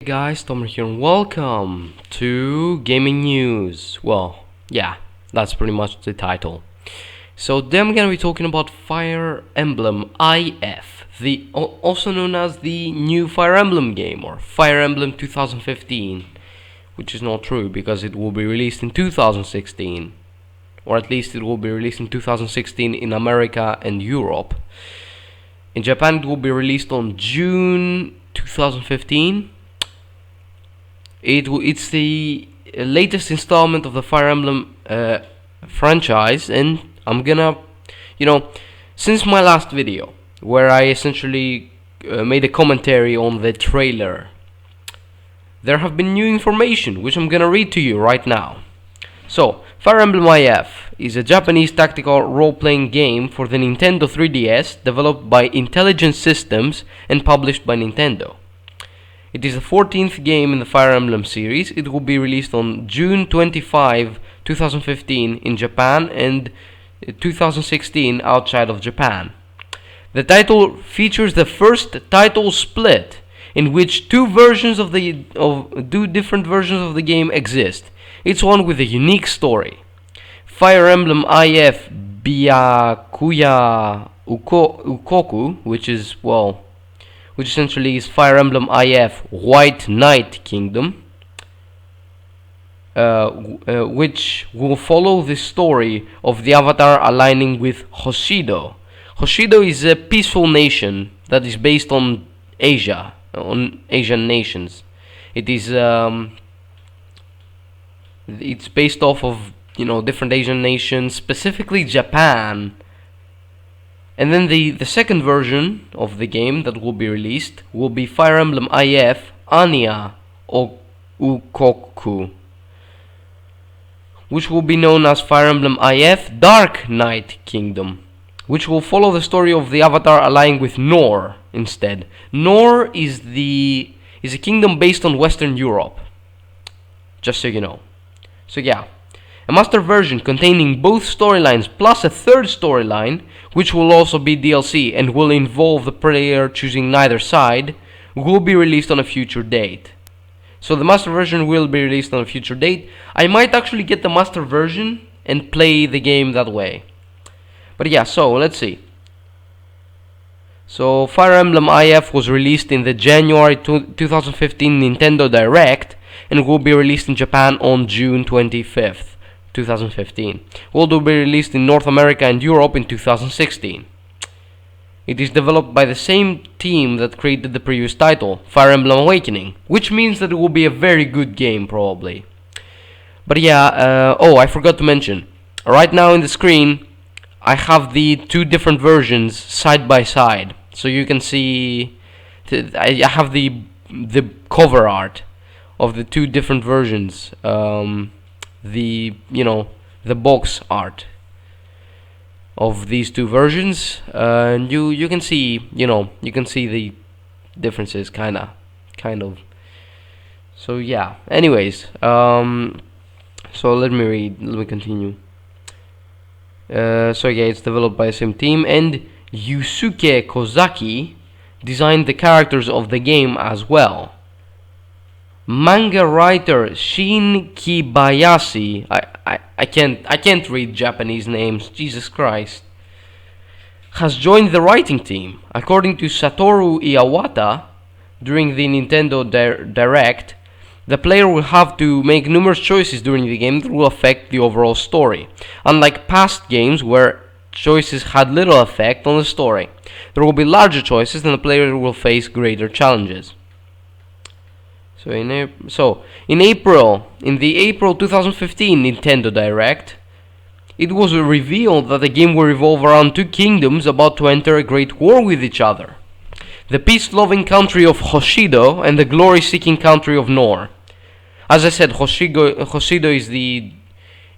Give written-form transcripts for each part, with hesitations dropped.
Hey guys, Tomer here and welcome to Gaming News. Well, yeah, that's pretty much the title. So today I'm gonna be talking about Fire Emblem IF, also known as the new Fire Emblem game, or Fire Emblem 2015, which is not true because it will be released in 2016, or at least it will be released in 2016 in America and Europe. In Japan it will be released on June 2015. It's the latest installment of the Fire Emblem franchise, and I'm gonna, since my last video, where I essentially made a commentary on the trailer, there have been new information, which I'm gonna read to you right now. So, Fire Emblem IF is a Japanese tactical role-playing game for the Nintendo 3DS, developed by Intelligent Systems and published by Nintendo. It is the 14th game in the Fire Emblem series. It will be released on June 25, 2015 in Japan and 2016 outside of Japan. The title features the first title split in which two different versions of the game exist. Each one with a unique story. Fire Emblem IF Byakuya Ukoku, which essentially is Fire Emblem IF White Knight Kingdom, which will follow the story of the Avatar aligning with Hoshido. Hoshido is a peaceful nation that is based on Asia, on Asian nations. It's based off of different Asian nations, specifically Japan. And then the second version of the game that will be released will be Fire Emblem IF Anya Ukoku, which will be known as Fire Emblem IF Dark Knight Kingdom, which will follow the story of the Avatar allying with Nor instead. Nor is a kingdom based on Western Europe, just so you know. So yeah, a master version containing both storylines plus a third storyline, which will also be DLC and will involve the player choosing neither side, will be released on a future date. So the master version will be released on a future date. I might actually get the master version and play the game that way. But yeah, so let's see. So Fire Emblem IF was released in the January 2015 Nintendo Direct and will be released in Japan on June 25th. 2015. Will be released in North America and Europe in 2016. It is developed by the same team that created the previous title, Fire Emblem Awakening, which means that it will be a very good game probably. But yeah, I forgot to mention, right now in the screen I have the two different versions side by side, so you can see I have the cover art of the two different versions. The box art of these two versions, and you can see the differences kind of. So yeah, anyways, so let me continue. So yeah, it's developed by the same team, and Yusuke Kozaki designed the characters of the game as well. Manga writer Shin Kibayashi, I can't read Japanese names, Jesus Christ, has joined the writing team. According to Satoru Iwata, during the Nintendo Direct, the player will have to make numerous choices during the game that will affect the overall story. Unlike past games where choices had little effect on the story, there will be larger choices and the player will face greater challenges. So in the April 2015 Nintendo Direct, it was revealed that the game will revolve around two kingdoms about to enter a great war with each other: the peace-loving country of Hoshido and the glory-seeking country of Nor. As I said, Hoshido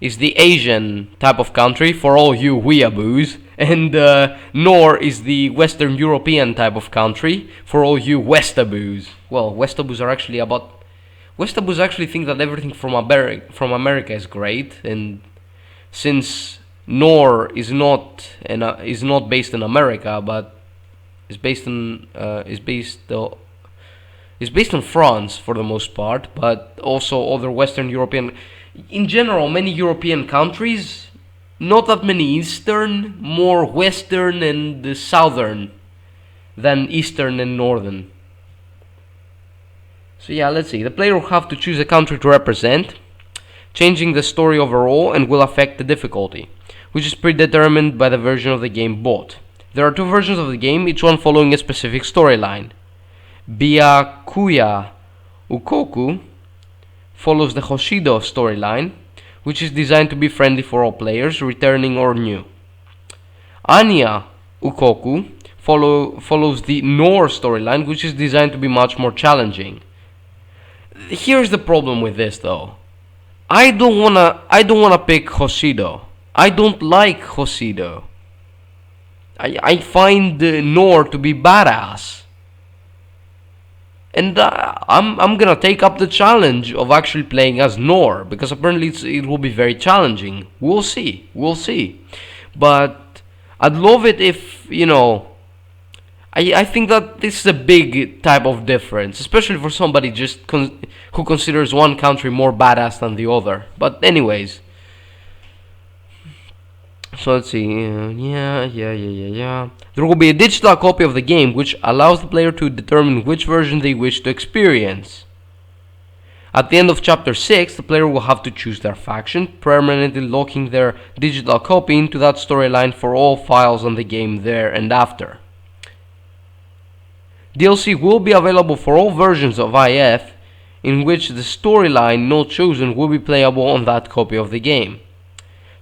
is the Asian type of country for all you weeaboos, and Nor is the Western European type of country for all you Westaboos. Well, Westaboos actually think that everything from America is great, and since Nor is not based in America, but is based It's based on France for the most part, but also other Western European, in general, many European countries. Not that many Eastern, more Western and Southern than Eastern and Northern. So yeah, let's see. The player will have to choose a country to represent, changing the story overall, and will affect the difficulty, which is predetermined by the version of the game bought. There are two versions of the game, each one following a specific storyline. Byakuya Ukoku follows the Hoshido storyline, which is designed to be friendly for all players, returning or new. Anya Ukoku follows the Nor storyline, which is designed to be much more challenging. Here's the problem with this, though. I don't wanna pick Hoshido. I don't like Hoshido. I find Nor to be badass. And I'm gonna take up the challenge of actually playing as Nor, because apparently it will be very challenging. We'll see. But I'd love it if, I think that this is a big type of difference, especially for somebody just who considers one country more badass than the other. But anyways, so let's see. Yeah. There will be a digital copy of the game which allows the player to determine which version they wish to experience. At the end of Chapter 6, the player will have to choose their faction, permanently locking their digital copy into that storyline for all files on the game there and after. DLC will be available for all versions of IF, in which the storyline not chosen will be playable on that copy of the game.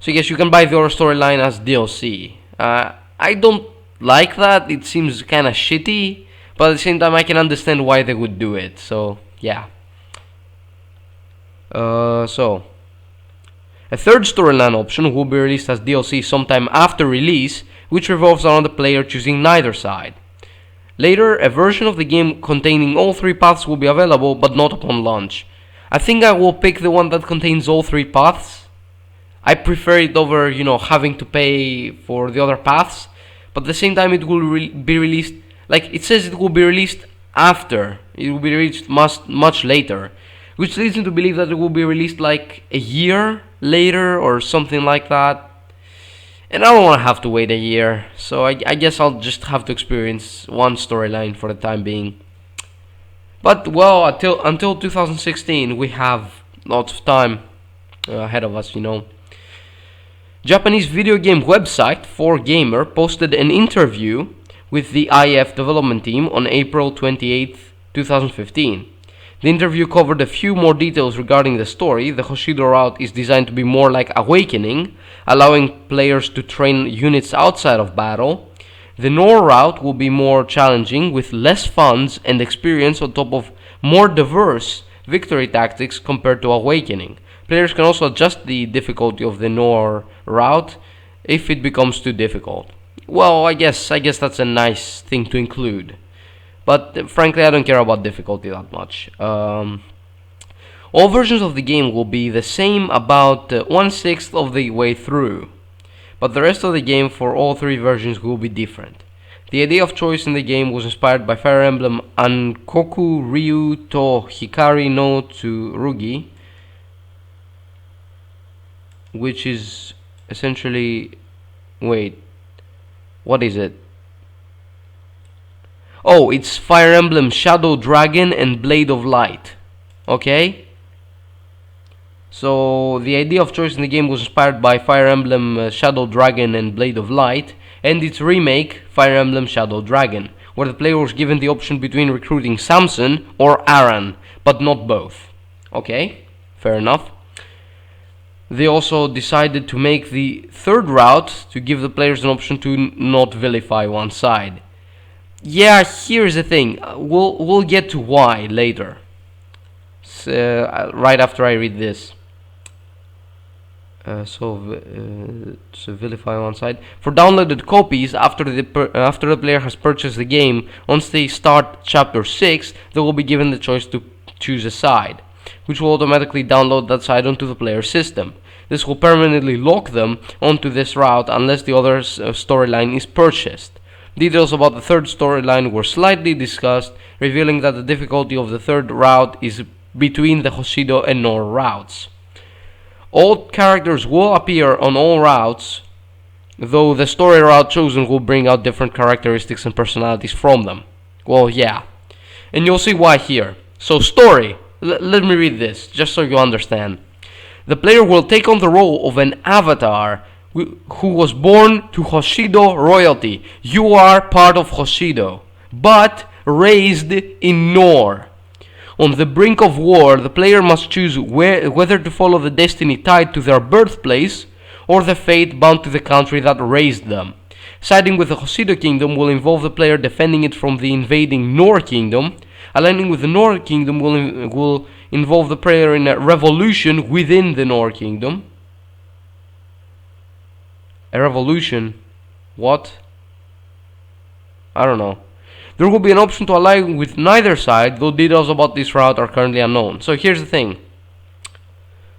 So yes, you can buy the other storyline as DLC. I don't like that, it seems kinda shitty, but at the same time I can understand why they would do it, so yeah. So a third storyline option will be released as DLC sometime after release, which revolves around the player choosing neither side. Later, a version of the game containing all three paths will be available, but not upon launch. I think I will pick the one that contains all three paths. I prefer it over, having to pay for the other paths, but at the same time it will be released, like it says it will be released after, it will be released much later, which leads me to believe that it will be released like a year later or something like that. And I don't want to have to wait a year, so I guess I'll just have to experience one storyline for the time being. But, well, until 2016, we have lots of time ahead of us, Japanese video game website 4Gamer posted an interview with the IF development team on April 28, 2015. The interview covered a few more details regarding the story. The Hoshido route is designed to be more like Awakening, allowing players to train units outside of battle. The Nor route will be more challenging, with less funds and experience on top of more diverse victory tactics compared to Awakening. Players can also adjust the difficulty of the Nor route if it becomes too difficult. Well, I guess that's a nice thing to include. But frankly, I don't care about difficulty that much. All versions of the game will be the same about 1/6 of the way through, but the rest of the game for all three versions will be different. The idea of choice in the game was inspired by Fire Emblem Ankoku Ryu to Hikari no Tsurugi, which is essentially... wait, what is it? Oh, it's Fire Emblem Shadow Dragon and Blade of Light. Okay? So, the idea of choice in the game was inspired by Fire Emblem Shadow Dragon and Blade of Light, and its remake, Fire Emblem Shadow Dragon, where the player was given the option between recruiting Samson or Aran, but not both. Okay? Fair enough. They also decided to make the third route to give the players an option to not vilify one side. Yeah, here's the thing. We'll get to why later. Right after I read this. So vilify one side. For downloaded copies, after the player has purchased the game, once they start Chapter 6, they will be given the choice to choose a side, which will automatically download that side onto the player's system. This will permanently lock them onto this route unless the other storyline is purchased. Details about the third storyline were slightly discussed, revealing that the difficulty of the third route is between the Hoshido and Nor routes. All characters will appear on all routes, though the story route chosen will bring out different characteristics and personalities from them. Well, yeah. And you'll see why here. So, story. Let me read this, just so you understand. The player will take on the role of an avatar who was born to Hoshido royalty. You are part of Hoshido, but raised in Nor. On the brink of war, the player must choose whether to follow the destiny tied to their birthplace or the fate bound to the country that raised them. Siding with the Hoshido kingdom will involve the player defending it from the invading Nor kingdom. Aligning with the Nor kingdom will involve the player in a revolution within the Nor kingdom. A revolution? What? I don't know. There will be an option to align with neither side, though details about this route are currently unknown. So here's the thing.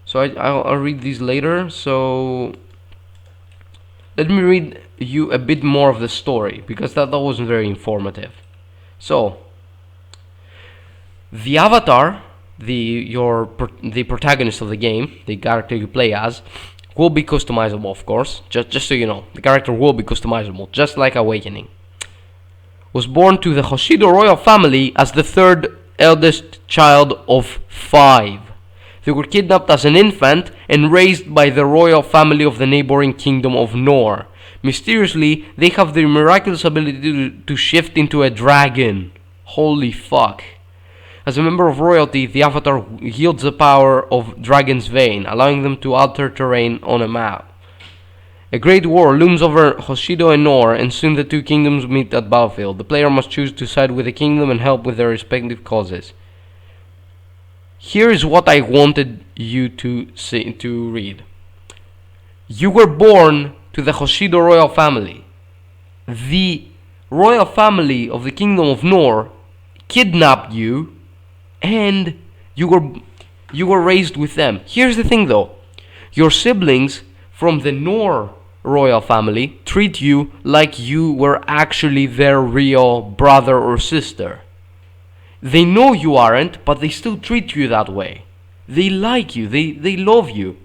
So I'll read these later. So let me read you a bit more of the story, because that wasn't very informative. So the avatar, the protagonist of the game, the character you play as, will be customizable, of course. Just so you know, the character will be customizable, just like Awakening. Was born to the Hoshido royal family as the third eldest child of 5. They were kidnapped as an infant and raised by the royal family of the neighboring kingdom of Nor. Mysteriously, they have the miraculous ability to shift into a dragon. Holy fuck. As a member of royalty, the avatar yields the power of Dragon's Vein, allowing them to alter terrain on a map. A great war looms over Hoshido and Nor, and soon the two kingdoms meet at battlefield. The player must choose to side with the kingdom and help with their respective causes. Here is what I wanted you to read. You were born to the Hoshido royal family. The royal family of the kingdom of Nor kidnapped you, and you were raised with them. Here's the thing though. Your siblings from the Nor royal family treat you like you were actually their real brother or sister. They know you aren't, but they still treat you that way. They like you, they love you.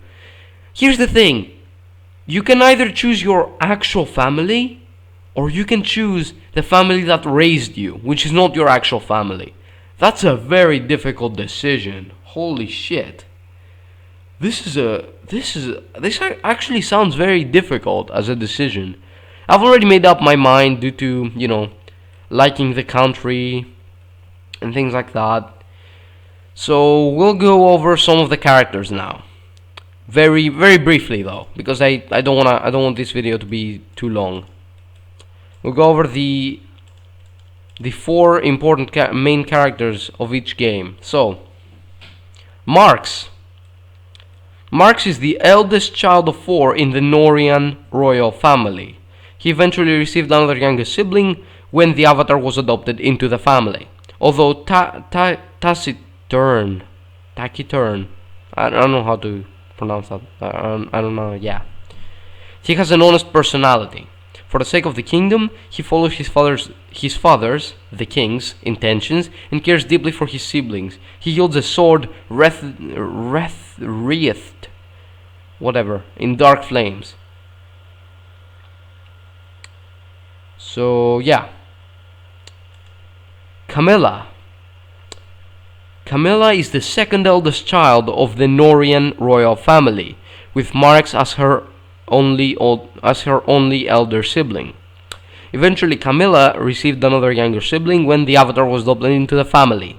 Here's the thing. You can either choose your actual family, or you can choose the family that raised you, which is not your actual family. That's a very difficult decision. Holy shit. This actually sounds very difficult as a decision. I've already made up my mind due to, liking the country and things like that. So we'll go over some of the characters now. Very, very briefly though, because I don't want this video to be too long. We'll go over the 4 important main characters of each game. So, Marx. Marx is the eldest child of 4 in the Norian royal family. He eventually received another younger sibling when the avatar was adopted into the family. Although taciturn, I don't know how to pronounce that. I don't know. Yeah, he has an honest personality. For the sake of the kingdom, he follows his father's, the king's, intentions and cares deeply for his siblings. He yields a sword wreathed, whatever, in dark flames. So yeah, Camilla. Camilla is the second eldest child of the Norian royal family, with Marx as her only elder sibling. Eventually, Camilla received another younger sibling when the avatar was adopted into the family.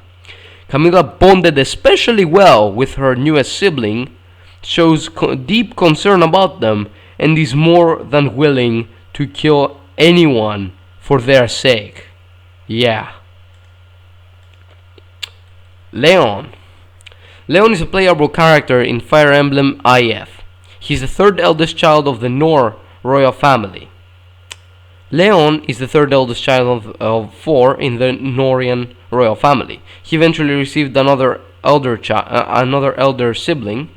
Camilla bonded especially well with her newest sibling, shows deep concern about them, and is more than willing to kill anyone for their sake. Yeah. Leon. Leon is a playable character in Fire Emblem If. He's the third eldest child of the Nor royal family. Leon is the third eldest child of 4 in the Norian royal family. He eventually received another elder sibling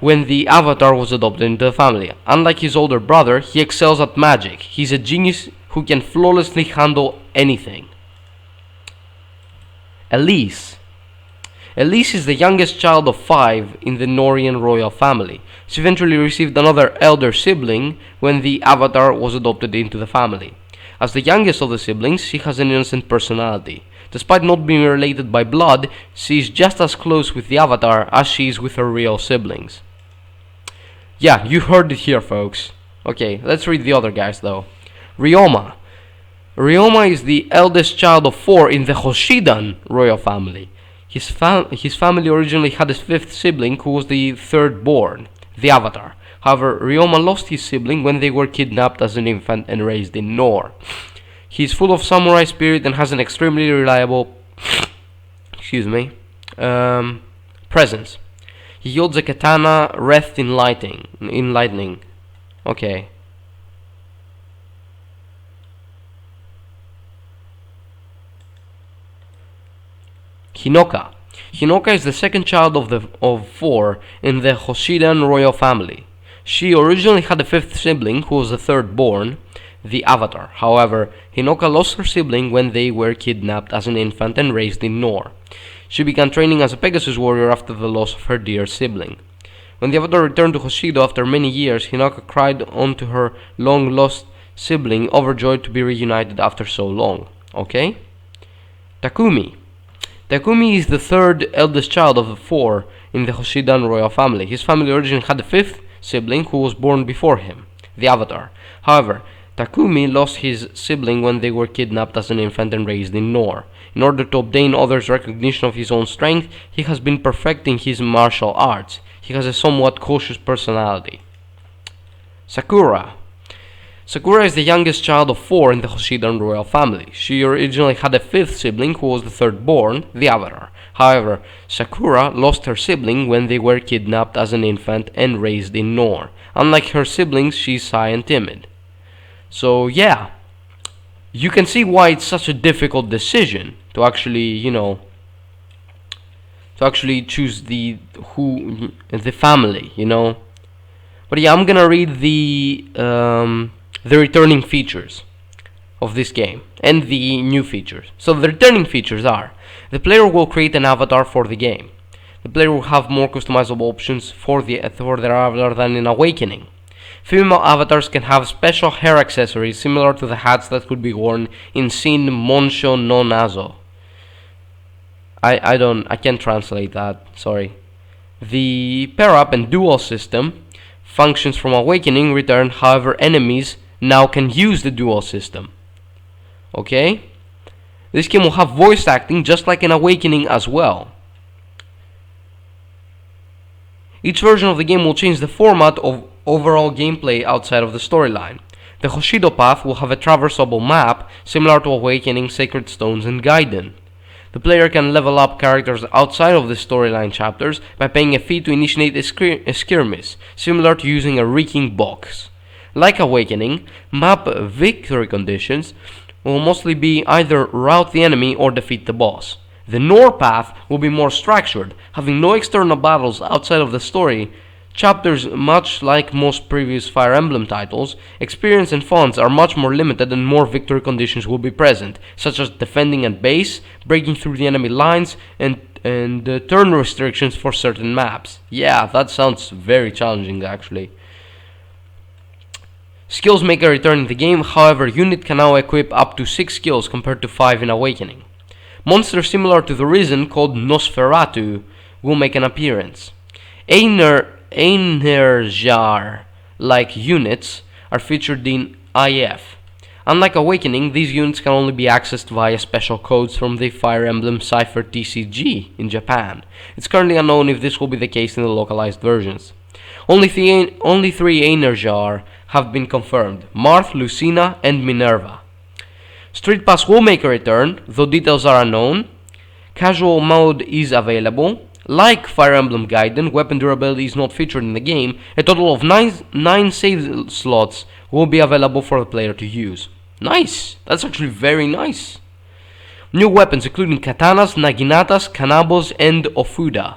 when the avatar was adopted into the family. Unlike his older brother, he excels at magic. He's a genius who can flawlessly handle anything. Elise. Elise is the youngest child of 5 in the Norian royal family. She eventually received another elder sibling when the Avatar was adopted into the family. As the youngest of the siblings, she has an innocent personality. Despite not being related by blood, she is just as close with the Avatar as she is with her real siblings. Yeah, you heard it here, folks. Okay, let's read the other guys though. Ryoma. Ryoma is the eldest child of 4 in the Hoshidan royal family. His family originally had a 5th sibling who was the 3rd born, the Avatar. However, Ryoma lost his sibling when they were kidnapped as an infant and raised in Nor. He is full of samurai spirit and has an extremely reliable presence. He yields a katana wreathed in lightning. Okay. Hinoka. Hinoka is the second child of 4 in the Hoshidan royal family. She originally had a 5th sibling who was the 3rd born, the Avatar. However, Hinoka lost her sibling when they were kidnapped as an infant and raised in Nor. She began training as a Pegasus warrior after the loss of her dear sibling. When the Avatar returned to Hoshido after many years, Hinoka cried onto her long-lost sibling, overjoyed to be reunited after so long. Okay? Takumi. Takumi is the 3rd eldest child of the 4 in the Hoshidan royal family. His family originally had a 5th sibling who was born before him, the Avatar. However, Takumi lost his sibling when they were kidnapped as an infant and raised in Nor. In order to obtain others' recognition of his own strength, he has been perfecting his martial arts. He has a somewhat cautious personality. Sakura. Sakura is the youngest child of 4 in the Hoshidan royal family. She originally had a 5th sibling who was the 3rd born, the Avatar. However, Sakura lost her sibling when they were kidnapped as an infant and raised in Nor. Unlike her siblings, she is shy and timid. So yeah, you can see why it's such a difficult decision to actually, choose the family, But yeah, I'm gonna read the returning features of this game and the new features. So the returning features are: the player will create an avatar for the game. The player will have more customizable options for their avatar than in Awakening. Female avatars can have special hair accessories similar to the hats that could be worn in Shin Monsho no Nazo. I can't translate that, sorry. The pair-up and duel system functions from Awakening return, however enemies now can use the duel system. Okay? This game will have voice acting just like in Awakening as well. Each version of the game will change the format of overall gameplay outside of the storyline. The Hoshido path will have a traversable map similar to Awakening, Sacred Stones, and Gaiden. The player can level up characters outside of the storyline chapters by paying a fee to initiate a skirmish, similar to using a Reeking box. Like Awakening, map victory conditions will mostly be either rout the enemy or defeat the boss. The Nor path will be more structured, having no external battles outside of the story. Chapters, much like most previous Fire Emblem titles, experience and funds are much more limited and more victory conditions will be present, such as defending at base, breaking through the enemy lines, and turn restrictions for certain maps. Yeah, that sounds very challenging actually. Skills make a return in the game, however, unit can now equip up to 6 skills compared to 5 in Awakening. Monsters similar to the Risen, called Nosferatu, will make an appearance. Einherjar-like units are featured in IF. Unlike Awakening, these units can only be accessed via special codes from the Fire Emblem Cipher TCG in Japan. It's currently unknown if this will be the case in the localized versions. Only 3 Einherjar have been confirmed: Marth, Lucina, and Minerva. Street Pass will make a return, though details are unknown. Casual mode is available. Like Fire Emblem Gaiden, weapon durability is not featured in the game. A total of 9 save slots will be available for the player to use. Nice! That's actually very nice. New weapons including katanas, naginatas, kanabos, and ofuda.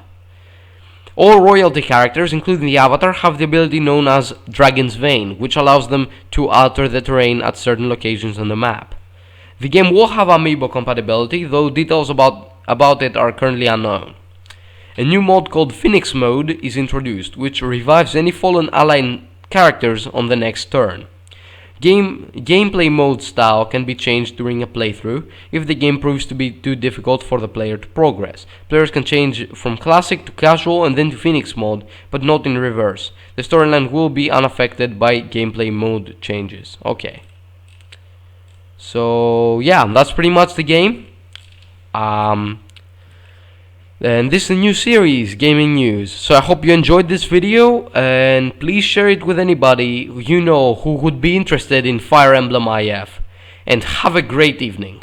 All royalty characters, including the avatar, have the ability known as Dragon's Vein, which allows them to alter the terrain at certain locations on the map. The game will have amiibo compatibility, though details about it are currently unknown. A new mode called Phoenix Mode is introduced, which revives any fallen allied characters on the next turn. Gameplay mode style can be changed during a playthrough if the game proves to be too difficult for the player to progress. Players can change from classic to casual and then to Phoenix mode, but not in reverse. The storyline will be unaffected by gameplay mode changes. Okay. So yeah, that's pretty much the game. And this is a new series, Gaming News. So I hope you enjoyed this video, and please share it with anybody you know who would be interested in Fire Emblem IF. And have a great evening.